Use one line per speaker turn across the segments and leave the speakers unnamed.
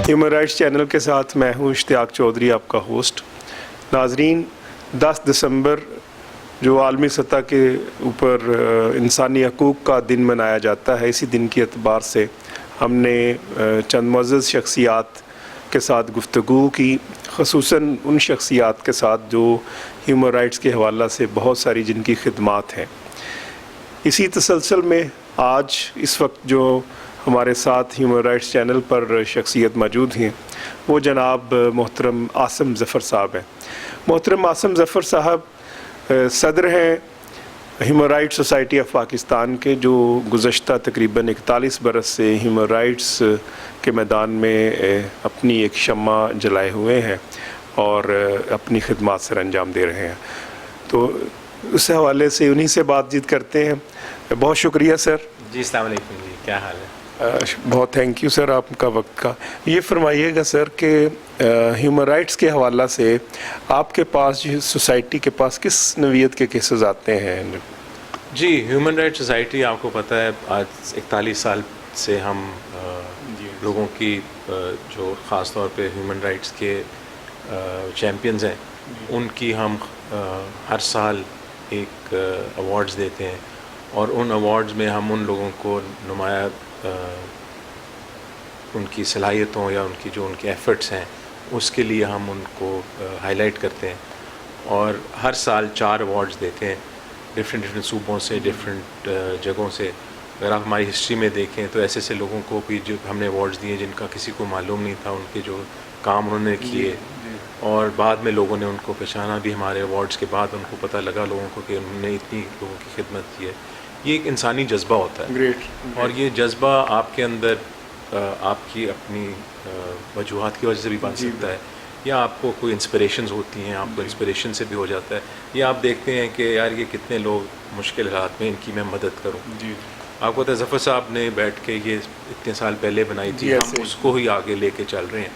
Human rights channel کے ساتھ میں ہوں اشتیاق چودھری، آپ کا ہوسٹ۔ ناظرین، 10 دسمبر جو عالمی سطح کے اوپر انسانی حقوق کا دن منایا جاتا ہے، اسی دن کے اعتبار سے ہم نے چند معزز شخصیات کے ساتھ گفتگو کی، خصوصاً ان شخصیات کے ساتھ جو ہیومن رائٹس کے حوالہ سے بہت ساری جن کی خدمات ہیں۔ اسی تسلسل میں آج اس وقت جو ہمارے ساتھ ہیومن رائٹس چینل پر شخصیت موجود ہیں وہ جناب محترم عاصم ظفر صاحب ہیں۔ محترم عاصم ظفر صاحب صدر ہیں human rights society of Pakistan کے، جو گزشتہ تقریباً 41 برس سے ہیومن رائٹس کے میدان میں اپنی ایک شمع جلائے ہوئے ہیں اور اپنی خدمات سر انجام دے رہے ہیں۔ تو اس حوالے سے انہی سے بات چیت کرتے ہیں۔ بہت شکریہ سر۔
جی السلام علیکم جی، کیا حال ہے؟
بہت تھینک یو سر آپ کا وقت کا۔ یہ فرمائیے گا سر کہ ہیومن رائٹس کے حوالہ سے آپ کے پاس سوسائٹی کے پاس کس نوعیت کے کیسز آتے ہیں؟
جی ہیومن رائٹس سوسائٹی آپ کو پتہ ہے آج 41 سال سے ہم لوگوں کی جو خاص طور پہ ہیومن رائٹس کے چیمپئنز ہیں ان کی ہم ہر سال ایک ایوارڈز دیتے ہیں، اور ان ایوارڈز میں ہم ان لوگوں کو نمایاں ان کی صلاحیتوں یا ان کی جو ان کے ایفرٹس ہیں اس کے لیے ہم ان کو ہائی لائٹ کرتے ہیں، اور ہر سال 4 ایوارڈز دیتے ہیں ڈفرینٹ صوبوں سے، ڈفرینٹ جگہوں سے۔ اگر آپ ہماری ہسٹری میں دیکھیں تو ایسے ایسے لوگوں کو بھی جو ہم نے ایوارڈز دیے جن کا کسی کو معلوم نہیں تھا ان کے جو کام انہوں نے کیے، اور بعد میں لوگوں نے ان کو پہچانا بھی ہمارے ایوارڈز کے بعد، ان کو پتہ لگا لوگوں کو کہ انہوں نے اتنی لوگوں کی خدمت کی ہے۔ یہ ایک انسانی جذبہ ہوتا ہے، اور یہ جذبہ آپ کے اندر آپ کی اپنی وجوہات کی وجہ سے بھی بن سکتا ہے، یا آپ کو کوئی انسپریشنز ہوتی ہیں، آپ کو انسپریشن سے بھی ہو جاتا ہے، یا آپ دیکھتے ہیں کہ یار یہ کتنے لوگ مشکل حالات میں ان کی میں مدد کروں۔ آپ کو پتہ ہے ظفر صاحب نے بیٹھ کے یہ اتنے سال پہلے بنائی تھی، ہم اس کو ہی آگے لے کے چل رہے ہیں۔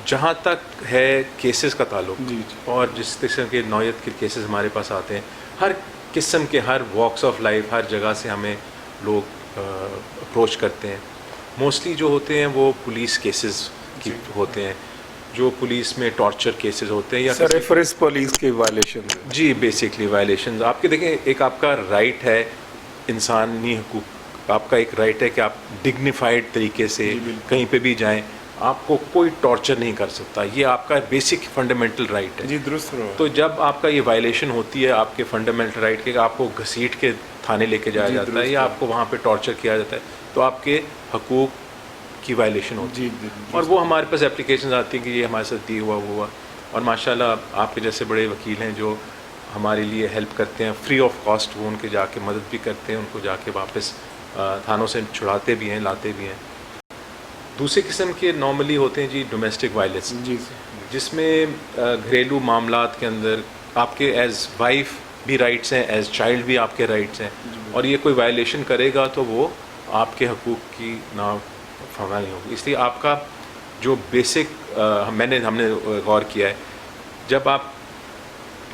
جہاں تک ہے کیسز کا تعلق، اور جس قسم کے نوعیت کے کیسز ہمارے پاس آتے ہیں، ہر قسم کے، ہر واکس آف لائف، ہر جگہ سے ہمیں لوگ اپروچ کرتے ہیں۔ موسٹلی جو ہوتے ہیں وہ پولیس کیسز کی ہوتے ہیں، جو پولیس میں ٹارچر کیسز ہوتے ہیں، یا
سرفرست پولیس کے وائلیشن۔
جی بیسکلی وائلیشنز۔ آپ کے دیکھیں، ایک آپ کا رائٹ ہے انسانی حقوق، آپ کا ایک رائٹ ہے کہ آپ ڈگنیفائڈ طریقے سے کہیں پہ بھی جائیں، آپ کو کوئی ٹارچر نہیں کر سکتا، یہ آپ کا بیسک فنڈامنٹل رائٹ ہے۔
جی درست۔
تو جب آپ کا یہ وائلیشن ہوتی ہے آپ کے فنڈامنٹل رائٹ کے، آپ کو گھسیٹ کے تھانے لے کے جایا جاتا ہے، یا آپ کو وہاں پہ ٹارچر کیا جاتا ہے، تو آپ کے حقوق کی وائلیشن ہوتی ہے، اور وہ ہمارے پاس اپلیکیشنز آتی ہیں کہ یہ ہمارے ساتھ یہ ہوا وہ ہوا، اور ماشاءاللہ آپ کے جیسے بڑے وکیل ہیں جو ہمارے لیے ہیلپ کرتے ہیں فری آف کاسٹ، وہ ان کے جا کے مدد بھی کرتے ہیں، ان کو جا کے واپس تھانوں سے چھڑاتے بھی ہیں، لاتے بھی ہیں۔ دوسرے قسم کے نارملی ہوتے ہیں جی ڈومیسٹک وائلنس، جس میں گھریلو معاملات کے اندر آپ کے ایز وائف بھی رائٹس ہیں، ایز چائلڈ بھی آپ کے رائٹس ہیں، اور یہ کوئی وائلیشن کرے گا تو وہ آپ کے حقوق کی نافرمانی ہوگی۔ اس لیے آپ کا جو بیسک ہم نے غور کیا ہے، جب آپ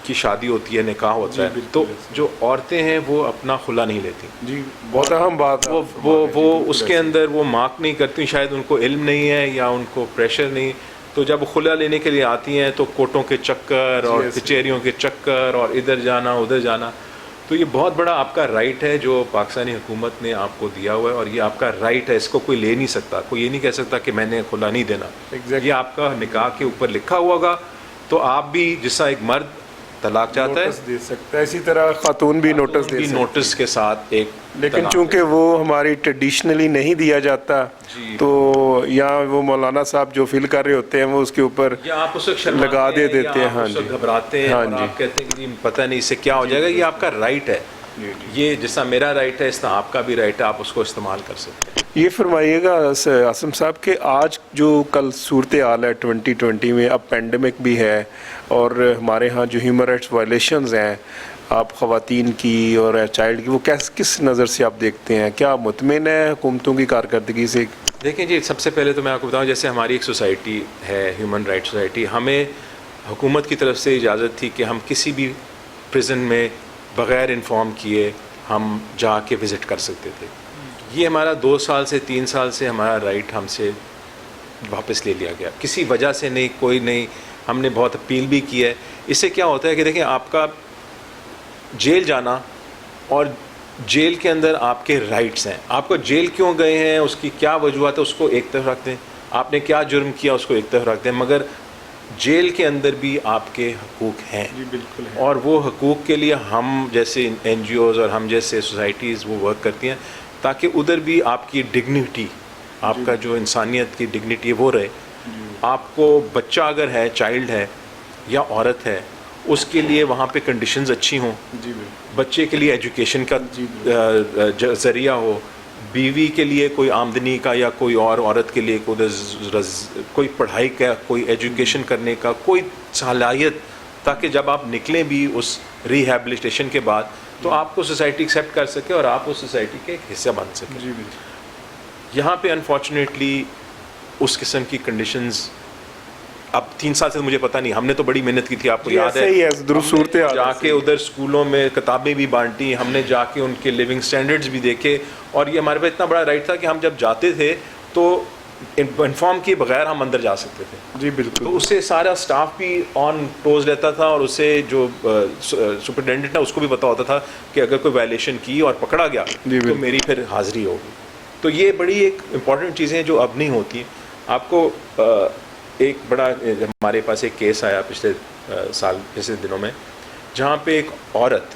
کی شادی ہوتی ہے، نکاح ہوتا ہے، تو جو عورتیں ہیں وہ اپنا خلا نہیں لیتی۔
جی بہت اہم بات۔
وہ اس کے اندر وہ مارک نہیں کرتی، شاید ان کو علم نہیں ہے یا ان کو پریشر نہیں، تو جب خلا لینے کے لیے آتی ہیں تو کورٹوں کے چکر اور کچہریوں کے چکر اور ادھر جانا ادھر جانا، تو یہ بہت بڑا آپ کا رائٹ ہے جو پاکستانی حکومت نے آپ کو دیا ہوا ہے، اور یہ آپ کا رائٹ ہے، اس کو کوئی لے نہیں سکتا، کوئی یہ نہیں کہہ سکتا کہ میں نے خلا نہیں دینا۔ یہ آپ کا نکاح کے اوپر لکھا ہوا ہوگا، تو آپ بھی جیسا ایک مرد طلاق چاہتا ہے
دے سکتا ہے، اسی طرح خاتون بھی نوٹس دے سکتی ہے،
نوٹس کے ساتھ ایک،
لیکن چونکہ وہ ہماری ٹریڈیشنلی نہیں دیا جاتا، تو یہاں وہ مولانا صاحب جو فیل کر رہے ہوتے ہیں وہ اس کے اوپر لگا دیتے ہیں، ہاں جی
گھبراتے ہیں، اور آپ کہتے ہیں کہ پتہ نہیں اس سے کیا ہو جائے گا۔ یہ آپ کا رائٹ ہے، یہ جیسا میرا رائٹ ہے اس طرح آپ کا بھی رائٹ ہے، آپ اس کو استعمال کر سکتے ہیں۔
یہ فرمائیے گا عاصم صاحب کہ آج جو کل صورتحال ہے 2020 میں، اب پینڈیمک بھی ہے، اور ہمارے ہاں جو ہیومن رائٹس وائلیشنز ہیں آپ خواتین کی اور چائلڈ کی، وہ کس نظر سے آپ دیکھتے ہیں؟ کیا مطمئن ہے حکومتوں کی کارکردگی سے؟
دیکھیں جی، سب سے پہلے تو میں آپ کو بتاؤں، جیسے ہماری ایک سوسائٹی ہے ہیومن رائٹس سوسائٹی، ہمیں حکومت کی طرف سے اجازت تھی کہ ہم کسی بھی پریزن میں بغیر انفارم کیے ہم جا کے وزٹ کر سکتے تھے۔ یہ ہمارا 2 سال سے 3 سال سے ہمارا رائٹ ہم سے واپس لے لیا گیا کسی وجہ سے نہیں, کوئی نہیں. ہم نے بہت اپیل بھی کی ہے. اس سے کیا ہوتا ہے کہ دیکھیں آپ کا جیل جانا اور جیل کے اندر آپ کے رائٹس ہیں. آپ کو جیل کیوں گئے ہیں, اس کی کیا وجوہات ہے, اس کو ایک طرف رکھ دیں. آپ نے کیا جرم کیا اس کو ایک طرف رکھ دیں, مگر جیل کے اندر بھی آپ کے حقوق ہیں.
جی بالکل.
اور وہ حقوق کے لیے ہم جیسے این جی اوز اور ہم جیسے سوسائٹیز وہ ورک کرتی ہیں تاکہ ادھر بھی آپ کی ڈگنیٹی, آپ کا جو انسانیت کی ڈگنیٹی ہے وہ رہے. آپ کو بچہ اگر ہے, چائلڈ ہے یا عورت ہے, اس کے لیے وہاں پہ کنڈیشنز اچھی ہوں. بچے کے لیے ایجوکیشن کا ذریعہ ہو, بیوی کے لیے کوئی آمدنی کا یا کوئی اور عورت کے لیے کوئی پڑھائی کا, کوئی ایجوکیشن کرنے کا کوئی صلاحیت, تاکہ جب آپ نکلیں بھی اس ریہیبلیٹیشن کے بعد تو آپ کو سوسائٹی ایکسیپٹ کر سکے اور آپ اس سوسائٹی کے ایک حصہ بن سکیں. یہاں پہ انفارچونیٹلی اس قسم کی کنڈیشنز اب 3 سال سے مجھے پتہ نہیں, ہم نے تو بڑی محنت کی تھی, آپ کو یاد ہے, جا کے ادھر اسکولوں میں کتابیں بھی بانٹی, ہم نے جا کے ان کے لیونگ سٹینڈرڈز بھی دیکھے. اور یہ ہمارے پاس اتنا بڑا رائٹ تھا کہ ہم جب جاتے تھے تو انفارم کیے بغیر ہم اندر جا سکتے تھے.
جی بالکل.
تو اس سے سارا اسٹاف بھی آن ٹوز رہتا تھا, اور اس سے جو سپرنٹینڈنٹ ہے اس کو بھی پتہ ہوتا تھا کہ اگر کوئی وائلیشن کی اور پکڑا گیا تو میری پھر حاضری ہوگی. تو یہ بڑی ایک امپورٹنٹ چیزیں ہیں جو اب نہیں ہوتی ہیں. آپ کو ایک بڑا ہمارے پاس ایک کیس آیا پچھلے سال, پچھلے دنوں میں, جہاں پہ ایک عورت,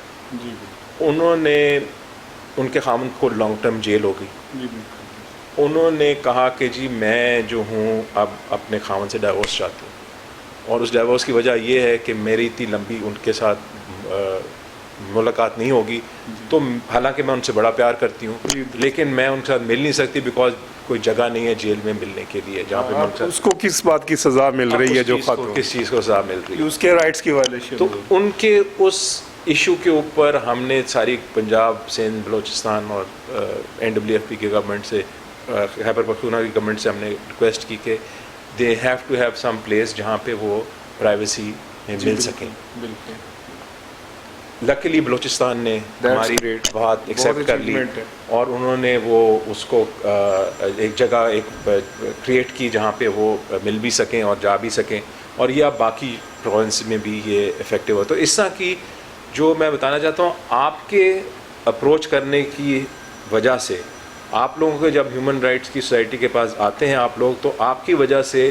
انہوں نے, ان کے خاوند کو لانگ ٹرم جیل ہو گئی. انہوں نے کہا کہ جی میں جو ہوں اب اپنے خاوند سے ڈائیورس چاہتی ہوں, اور اس ڈائیورس کی وجہ یہ ہے کہ میری اتنی لمبی ان کے ساتھ ملاقات نہیں ہوگی. تو حالانکہ میں ان سے بڑا پیار کرتی ہوں, لیکن میں ان کے ساتھ مل نہیں سکتی بیکاز کوئی جگہ نہیں ہے جیل میں ملنے کے لیے جہاں پہ
اس کو کس بات کی سزا مل رہی ہے, جو خاتون
کس چیز کو سزا مل رہی ہے,
اس کے رائٹس کی وائلیشن.
تو ان کے اس ایشو کے اوپر ہم نے ساری پنجاب, سندھ, بلوچستان اور این ڈبلیو ایف پی کی گورنمنٹ سے, خیبر پختونخوا کی گورنمنٹ سے ہم نے ریکویسٹ کی کہ they have to have some place جہاں پہ وہ پرائیویسی میں مل سکیں. لکیلی بلوچستان نے ہماری بات ایکسیپٹ کر لی, اور انہوں نے وہ اس کو ایک جگہ ایک کریٹ کی جہاں پہ وہ مل بھی سکیں اور جا بھی سکیں, اور یہ اب باقی پروونس میں بھی یہ افیکٹو ہے. تو اس طرح کی جو میں بتانا چاہتا ہوں, آپ کے اپروچ کرنے کی وجہ سے آپ لوگوں کے جب ہیومن رائٹس کی سوسائٹی کے پاس آتے ہیں آپ لوگ, تو آپ کی وجہ سے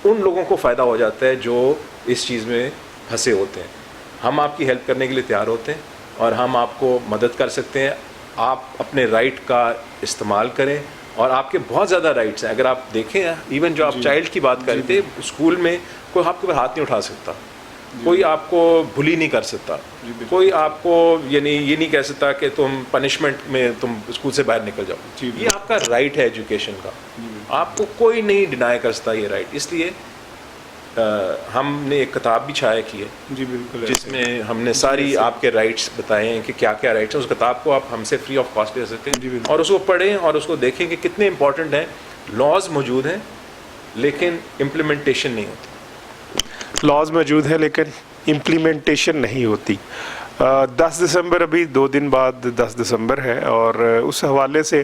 ان لوگوں کو فائدہ ہو جاتا ہے جو اس چیز میں پھنسے ہوتے ہیں. ہم آپ کی ہیلپ کرنے کے لیے تیار ہوتے ہیں اور ہم آپ کو مدد کر سکتے ہیں. آپ اپنے رائٹ کا استعمال کریں, اور آپ کے بہت زیادہ رائٹس ہیں. اگر آپ دیکھیں, ایون جو آپ چائلڈ کی بات کر رہے تھے, اسکول میں کوئی آپ کے اوپر ہاتھ نہیں اٹھا سکتا, کوئی آپ کو بلی نہیں کر سکتا, کوئی آپ کو یعنی یہ نہیں کہہ سکتا کہ تم پنشمنٹ میں تم اسکول سے باہر نکل جاؤ. یہ آپ کا رائٹ ہے ایجوکیشن کا, آپ کو کوئی نہیں ڈینائی کر سکتا یہ رائٹ. اس لیے ہم نے ایک کتاب بھی چھایا کی ہے,
جی بالکل,
جس میں ہم نے ساری آپ کے رائٹس بتائے ہیں کہ کیا کیا رائٹس ہیں. اس کتاب کو آپ ہم سے فری آف کاسٹ لے سکتے ہیں, اور اس کو پڑھیں اور اس کو دیکھیں کہ کتنے امپورٹنٹ ہیں. لاز موجود ہیں لیکن امپلیمنٹیشن نہیں ہوتی.
لاز موجود ہے لیکن امپلیمنٹیشن نہیں ہوتی. 10 دسمبر, ابھی 2 دن بعد 10 دسمبر ہے, اور اس حوالے سے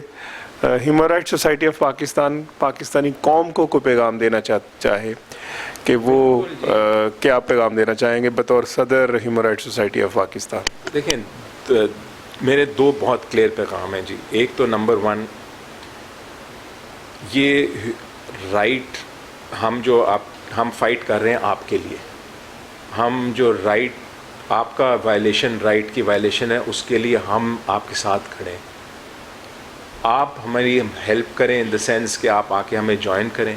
human right society of Pakistan Pakistani قوم کو کوئی پیغام دینا چاہے کہ وہ کیا پیغام دینا چاہیں گے بطور صدر human right society of Pakistan?
دیکھیں, میرے 2 بہت کلیئر پیغام ہیں جی. ایک تو نمبر 1, یہ رائٹ ہم فائٹ کر رہے ہیں آپ کے لیے. ہم جو رائٹ آپ کا وائلیشن, رائٹ کی وائلیشن ہے, اس کے لیے ہم آپ کے ساتھ کھڑے ہیں. آپ ہماری ہیلپ کریں ان دا سینس کہ آپ آ کے ہمیں جوائن کریں,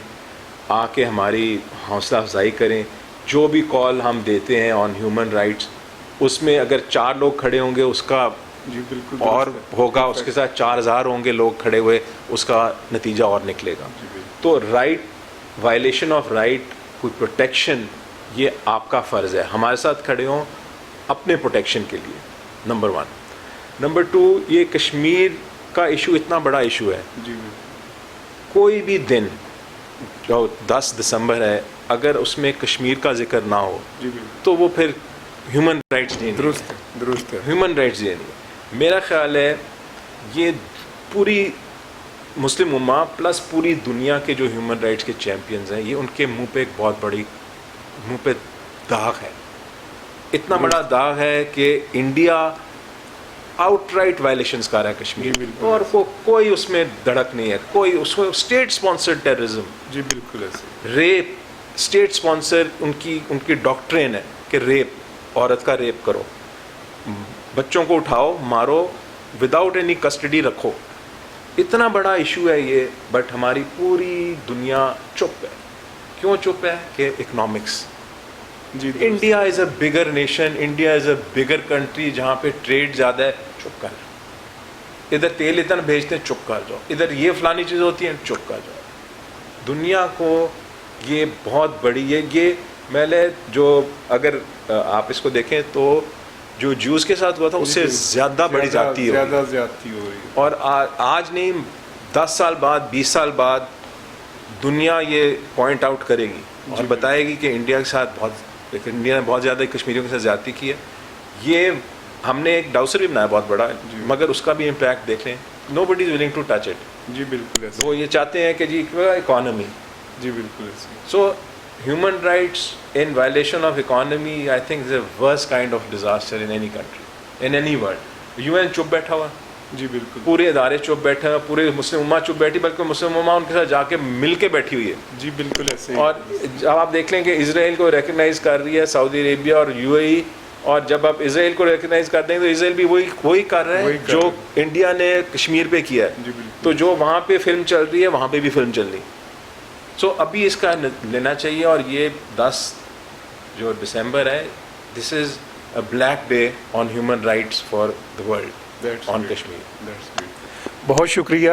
آ کے ہماری حوصلہ افزائی کریں. جو بھی کال ہم دیتے ہیں آن ہیومن رائٹس, اس میں اگر 4 لوگ کھڑے ہوں گے اس کا
جی بالکل
اور ہوگا, اس کے ساتھ 4000 ہوں گے لوگ کھڑے ہوئے, اس کا نتیجہ اور نکلے گا. تو رائٹ, وائلیشن آف رائٹ, کوئی پروٹیکشن, یہ آپ کا فرض ہے. ہمارے ساتھ کھڑے ہوں اپنے پروٹیکشن کے لیے, نمبر 1. نمبر 2, یہ کشمیر کا ایشو اتنا بڑا ایشو ہے, کوئی بھی دن جو 10 دسمبر ہے اگر اس میں کشمیر کا ذکر نہ ہو تو وہ پھر ہیومن رائٹس ڈے نہیں.
درست ہے.
ہیومن رائٹس ڈے نہیں. میرا خیال ہے یہ پوری مسلم امہ پلس پوری دنیا کے جو ہیومن رائٹس کے چیمپئنز ہیں، یہ ان کے منہ پہ ایک بہت بڑی منہ پہ داغ ہے. اتنا بڑا داغ ہے کہ انڈیا آؤٹ رائٹ وائلیشنس کر رہا ہے کشمیر میں، اور کوئی اس میں دھڑک نہیں ہے. کوئی اس کو اسٹیٹ اسپانسرڈ ٹیررزم،
جی بالکل ایسے
ریپ اسٹیٹ اسپانسر، ان کی ڈاکٹرین ہے کہ ریپ، عورت کا ریپ کرو، بچوں کو اٹھاؤ مارو، وداؤٹ اینی کسٹڈی رکھو. اتنا بڑا ایشو ہے یہ، بٹ ہماری پوری دنیا چپ ہے. کیوں چپ ہے؟ کہ اکنامکس.
جی
India is a bigger nation, India is a bigger country جہاں پہ ٹریڈ زیادہ ہے. چپ کر، ادھر تیل اتنا بھیجتے ہیں، چپ کر جاؤ. ادھر یہ فلانی چیزیں ہوتی ہیں، چپ کر جاؤ. دنیا کو یہ بہت بڑی یہ میں نے جو اگر آپ اس کو دیکھیں تو جو جوز کے ساتھ ہوا تھا اس سے زیادہ بڑی زیادتی
ہو رہی ہے.
اور آج نہیں 10 سال بعد 20 سال بعد دنیا یہ پوائنٹ آؤٹ کرے گی اور بتائے گی کہ انڈیا کے ساتھ انڈیا نے بہت زیادہ کشمیریوں کے ساتھ زیادتی کی ہے. یہ ہم نے ایک ڈاؤسر بھی بنایا بہت بڑا، مگر اس کا بھی امپیکٹ دیکھ لیں. نو بڈی از ولنگ ٹو ٹچ اٹ.
جی بالکل ایسے.
وہ یہ چاہتے ہیں کہ جی اکانومی.
جی بالکل ایسے.
سو human rights in violation of economy, I think is the worst kind of disaster in any country, in any world. UN چپ بیٹھا ہوا،
جی بالکل.
پورے ادارے چپ بیٹھے ہیں، پورے مسلم امہ چپ بیٹھی، بلکہ مسلم امہ ان کے ساتھ جا کے مل کے بیٹھی ہوئی ہے.
جی بالکل ایسے.
اور جب آپ دیکھ لیں کہ اسرائیل کو ریکگنائز کر رہی ہے سعودی عربیہ اور UAE، اور جب آپ اسرائیل کو ریکگنائز کر دیں تو اسرائیل بھی وہی کر رہے ہیں جو انڈیا نے کشمیر پہ کیا ہے. تو جو وہاں پہ فلم چل رہی ہے وہاں پہ بھی فلم چل رہی. سو ابھی اس کا لینا چاہیے. اور یہ 10 جو دسمبر ہے، this is a black day on human rights for the world on Kashmir.
بہت شکریہ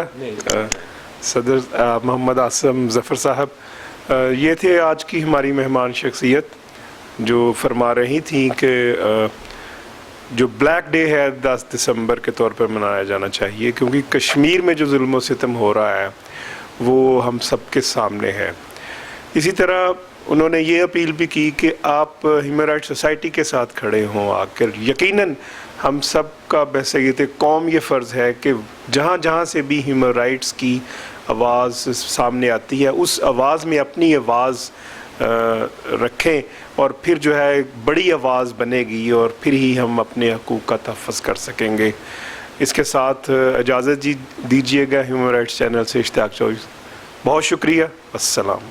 صدر محمد عاصم ظفر صاحب. یہ تھے آج کی ہماری مہمان شخصیت جو فرما رہی تھیں کہ جو بلیک ڈے ہے 10 دسمبر کے طور پر منایا جانا چاہیے، کیونکہ کشمیر میں جو ظلم و ستم ہو رہا ہے وہ ہم سب کے سامنے ہے. اسی طرح انہوں نے یہ اپیل بھی کی کہ آپ ہیومن رائٹ سوسائٹی کے ساتھ کھڑے ہوں آ کر. یقیناً ہم سب کا بحیثیت قوم یہ فرض ہے کہ جہاں جہاں سے بھی ہیومن رائٹس کی آواز سامنے آتی ہے اس آواز میں اپنی آواز رکھیں، اور پھر جو ہے بڑی آواز بنے گی اور پھر ہی ہم اپنے حقوق کا تحفظ کر سکیں گے. اس کے ساتھ اجازت دیجیے گا ہیومن رائٹس چینل سے اشتیاق چوہدری. بہت شکریہ. السلام.